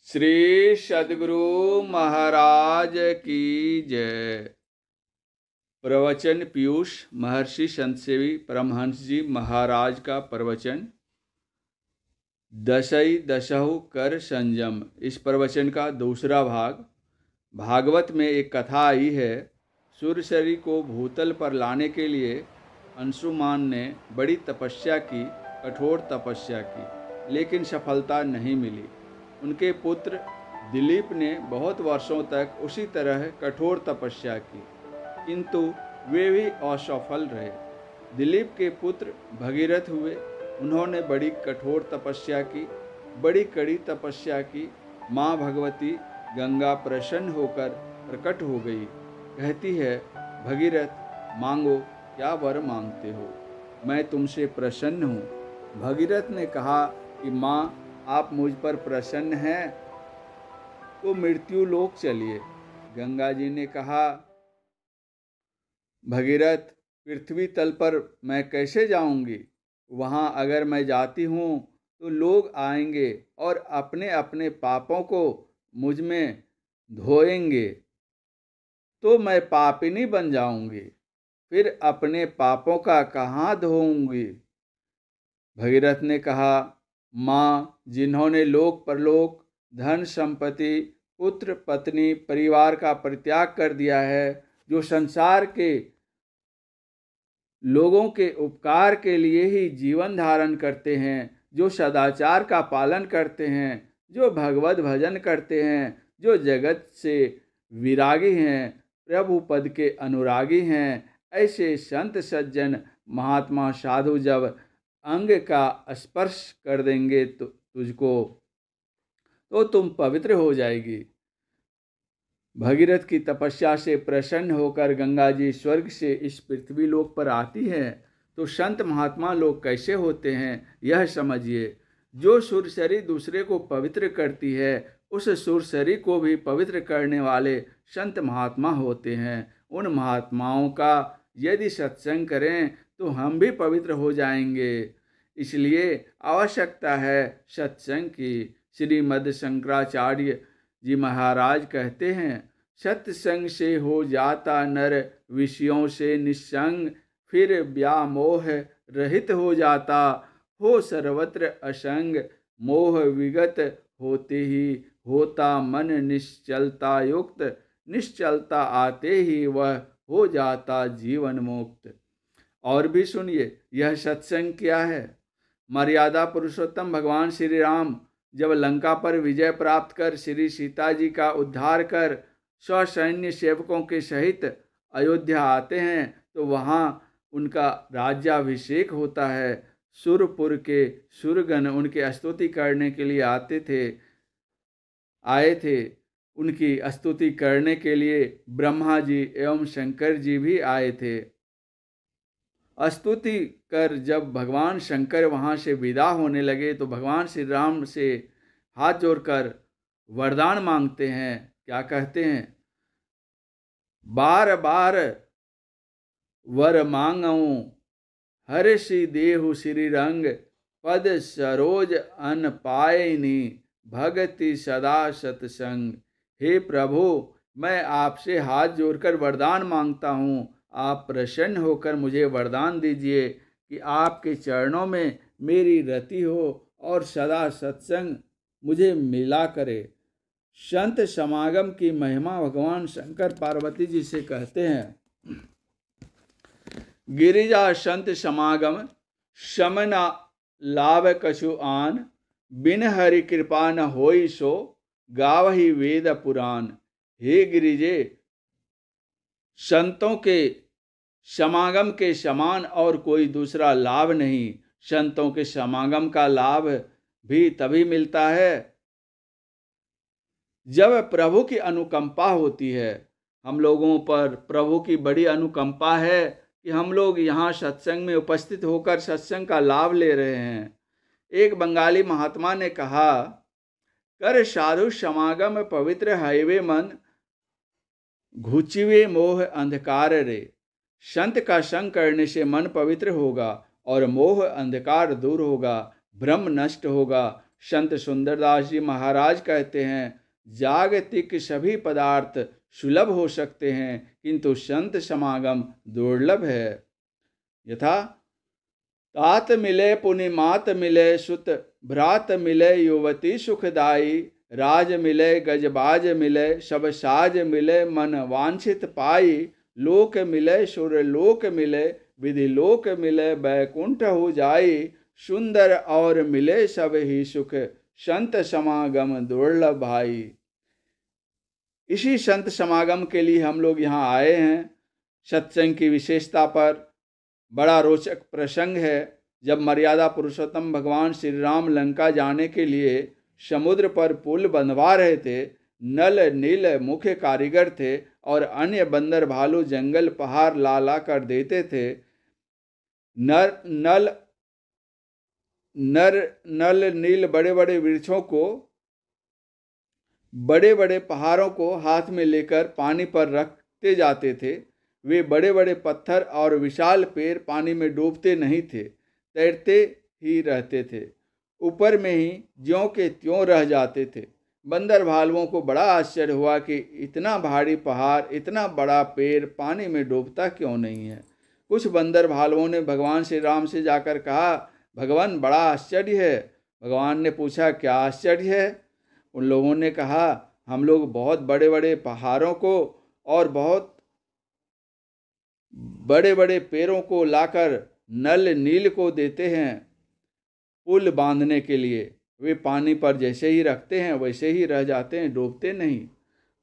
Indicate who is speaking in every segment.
Speaker 1: श्री सद्गुरु महाराज की जय। प्रवचन पीयूष महर्षि संत सेवी परमहंस जी महाराज का प्रवचन दशई दशहु कर संयम। इस प्रवचन का दूसरा भाग। भागवत में एक कथा आई है। सूर्यशरी को भूतल पर लाने के लिए अंशुमान ने बड़ी तपस्या की, कठोर तपस्या की, लेकिन सफलता नहीं मिली। उनके पुत्र दिलीप ने बहुत वर्षों तक उसी तरह कठोर तपस्या की, किंतु वे भी असफल रहे। दिलीप के पुत्र भगीरथ हुए। उन्होंने बड़ी कठोर तपस्या की, बड़ी कड़ी तपस्या की। माँ भगवती गंगा प्रसन्न होकर प्रकट हो गई। कहती है, भगीरथ मांगो, क्या वर मांगते हो, मैं तुमसे प्रसन्न हूँ। भगीरथ ने कहा कि माँ, आप मुझ पर प्रसन्न हैं तो मृत्यु लोक चलिए। गंगा जी ने कहा, भगीरथ, पृथ्वी तल पर मैं कैसे जाऊंगी? वहाँ अगर मैं जाती हूँ तो लोग आएंगे और अपने अपने पापों को मुझ में धोएंगे, तो मैं पापिनी बन जाऊंगी। फिर अपने पापों का कहाँ धोऊंगी? भगीरथ ने कहा, माँ, जिन्होंने लोक परलोक, धन संपत्ति, पुत्र पत्नी, परिवार का परित्याग कर दिया है, जो संसार के लोगों के उपकार के लिए ही जीवन धारण करते हैं, जो सदाचार का पालन करते हैं, जो भगवत भजन करते हैं, जो जगत से विरागी हैं, प्रभु पद के अनुरागी हैं, ऐसे संत सज्जन महात्मा साधु जब अंग का स्पर्श कर देंगे तो तुझको, तो तुम पवित्र हो जाएगी। भगीरथ की तपस्या से प्रसन्न होकर गंगा जी स्वर्ग से इस पृथ्वी लोक पर आती है, तो संत महात्मा लोग कैसे होते हैं यह समझिए। जो सुरसरी दूसरे को पवित्र करती है, उस सुरसरी को भी पवित्र करने वाले संत महात्मा होते हैं। उन महात्माओं का यदि सत्संग करें तो हम भी पवित्र हो जाएंगे। इसलिए आवश्यकता है सत्संग की। श्रीमद् शंकराचार्य जी महाराज कहते हैं, सत्संग से हो जाता नर विषयों से निस्संग, फिर व्यामोह रहित हो जाता, हो सर्वत्र असंग, मोह विगत होते ही होता मन निश्चलता युक्त, निश्चलता आते ही वह हो जाता जीवन मुक्त। और भी सुनिए, यह सत्संग क्या है। मर्यादा पुरुषोत्तम भगवान श्री राम जब लंका पर विजय प्राप्त कर श्री सीता जी का उद्धार कर ससैन्य सेवकों के सहित अयोध्या आते हैं, तो वहाँ उनका राज्याभिषेक होता है। सुरपुर के सुरगण उनकी स्तुति करने के लिए आए थे। उनकी स्तुति करने के लिए ब्रह्मा जी एवं शंकर जी भी आए थे। स्तुति कर जब भगवान शंकर वहाँ से विदा होने लगे, तो भगवान श्री राम से हाथ जोड़कर वरदान मांगते हैं। क्या कहते हैं? बार बार वर मांगऊं, हर्षि देहु श्री रंग, पद सरोज अन पायनी, भगति सदा सतसंग। हे प्रभु, मैं आपसे हाथ जोड़कर वरदान मांगता हूँ। आप प्रसन्न होकर मुझे वरदान दीजिए कि आपके चरणों में मेरी रति हो और सदा सत्संग मुझे मिला करे। संत समागम की महिमा भगवान शंकर पार्वती जी से कहते हैं, गिरिजा संत समागम समना लाभ कछु आन, बिन हरि कृपा न होई सो, गावहि वेद पुराण। हे गिरिजे, संतों के समागम के समान और कोई दूसरा लाभ नहीं। संतों के समागम का लाभ भी तभी मिलता है जब प्रभु की अनुकंपा होती है। हम लोगों पर प्रभु की बड़ी अनुकंपा है कि हम लोग यहाँ सत्संग में उपस्थित होकर सत्संग का लाभ ले रहे हैं। एक बंगाली महात्मा ने कहा, कर साधु समागम पवित्र हैवे मन, घुचिवे मोह अंधकार रे। संत का संग करने से मन पवित्र होगा और मोह अंधकार दूर होगा, भ्रम नष्ट होगा, संत सुंदरदास जी महाराज कहते हैं, जागतिक सभी पदार्थ सुलभ हो सकते हैं, किंतु संत समागम दुर्लभ है। यथा तात मिले पुनि मात मिले, सुत भ्रात मिले युवती सुखदाई, राज मिले गजबाज मिले, सब साज मिले मन वांछित पाई, लोक मिले सुर लोक मिले, विधि लोक मिले बैकुंठ हो जाई, सुंदर और मिले सब ही सुख, संत समागम दुर्लभ भाई। इसी संत समागम के लिए हम लोग यहाँ आए हैं। सत्संग की विशेषता पर बड़ा रोचक प्रसंग है। जब मर्यादा पुरुषोत्तम भगवान श्री राम लंका जाने के लिए समुद्र पर पुल बनवा रहे थे, नल नील मुख्य कारीगर थे और अन्य बंदर भालू जंगल पहाड़ ला ला कर देते थे। नल नील बड़े बड़े वृक्षों को, बड़े बड़े पहाड़ों को हाथ में लेकर पानी पर रखते जाते थे। वे बड़े बड़े पत्थर और विशाल पेड़ पानी में डूबते नहीं थे, तैरते ही रहते थे, ऊपर में ही ज्यों के त्यों रह जाते थे। बंदर भालुओं को बड़ा आश्चर्य हुआ कि इतना भारी पहाड़, इतना बड़ा पेड़ पानी में डूबता क्यों नहीं है। कुछ बंदर भालुओं ने भगवान श्री राम से जाकर कहा, भगवान बड़ा आश्चर्य है। भगवान ने पूछा, क्या आश्चर्य है? उन लोगों ने कहा, हम लोग बहुत बड़े बड़े पहाड़ों को और बहुत बड़े बड़े पेड़ों को लाकर नल नील को देते हैं पुल बांधने के लिए। वे पानी पर जैसे ही रखते हैं वैसे ही रह जाते हैं, डूबते नहीं।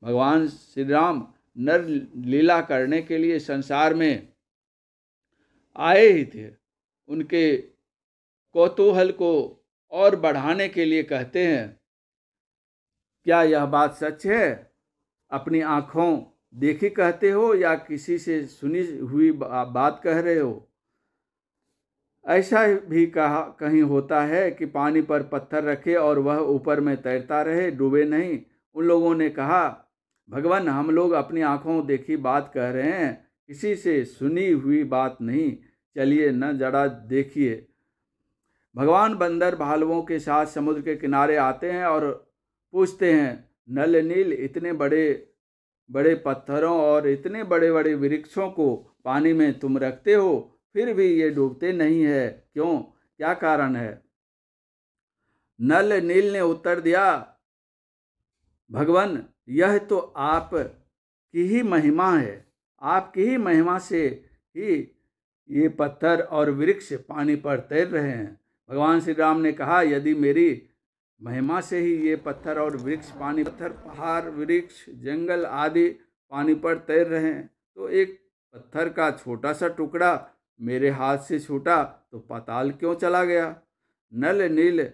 Speaker 1: भगवान श्री राम नर लीला करने के लिए संसार में आए ही थे। उनके कौतूहल को और बढ़ाने के लिए कहते हैं, क्या यह बात सच है? अपनी आँखों देखी कहते हो या किसी से सुनी हुई बात कह रहे हो? ऐसा भी कहीं होता है कि पानी पर पत्थर रखे और वह ऊपर में तैरता रहे, डूबे नहीं। उन लोगों ने कहा, भगवान हम लोग अपनी आँखों देखी बात कह रहे हैं, किसी से सुनी हुई बात नहीं। चलिए न जरा देखिए। भगवान बंदर भालुओं के साथ समुद्र के किनारे आते हैं और पूछते हैं, नल नील इतने बड़े बड़े पत्थरों और इतने बड़े बड़े वृक्षों को पानी में तुम रखते हो, फिर भी ये डूबते नहीं है, क्यों? क्या कारण है? नल नील ने उत्तर दिया, भगवान यह तो आप की ही महिमा है। आपकी ही महिमा से ही ये पत्थर और वृक्ष पानी पर तैर रहे हैं। भगवान श्री राम ने कहा, यदि मेरी महिमा से ही ये पत्थर और वृक्ष पानी, पत्थर पहाड़ वृक्ष जंगल आदि पानी पर तैर रहे हैं, तो एक पत्थर का छोटा सा टुकड़ा मेरे हाथ से छूटा तो पाताल क्यों चला गया? नल नील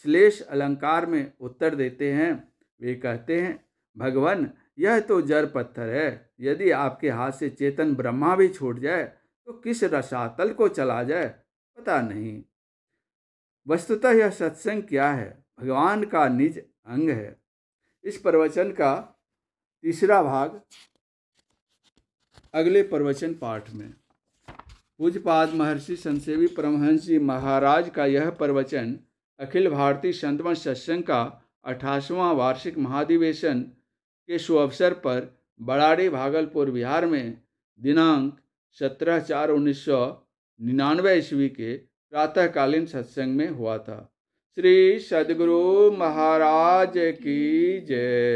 Speaker 1: श्लेष अलंकार में उत्तर देते हैं। वे कहते हैं, भगवान यह तो जड़ पत्थर है। यदि आपके हाथ से चेतन ब्रह्मा भी छूट जाए तो किस रसातल को चला जाए पता नहीं। वस्तुतः यह सत्संग क्या है? भगवान का निज अंग है। इस प्रवचन का तीसरा भाग अगले प्रवचन पाठ में। पूज्यपाद महर्षि संतसेवी परमहंस जी महाराज का यह प्रवचन अखिल भारतीय संतमत सत्संग का 88वां वार्षिक महाधिवेशन के शुभअवसर पर बड़ाड़ी भागलपुर बिहार में दिनांक 17/4/1999 ईस्वी के प्रातःकालीन सत्संग में हुआ था। श्री सद्गुरु महाराज की जय।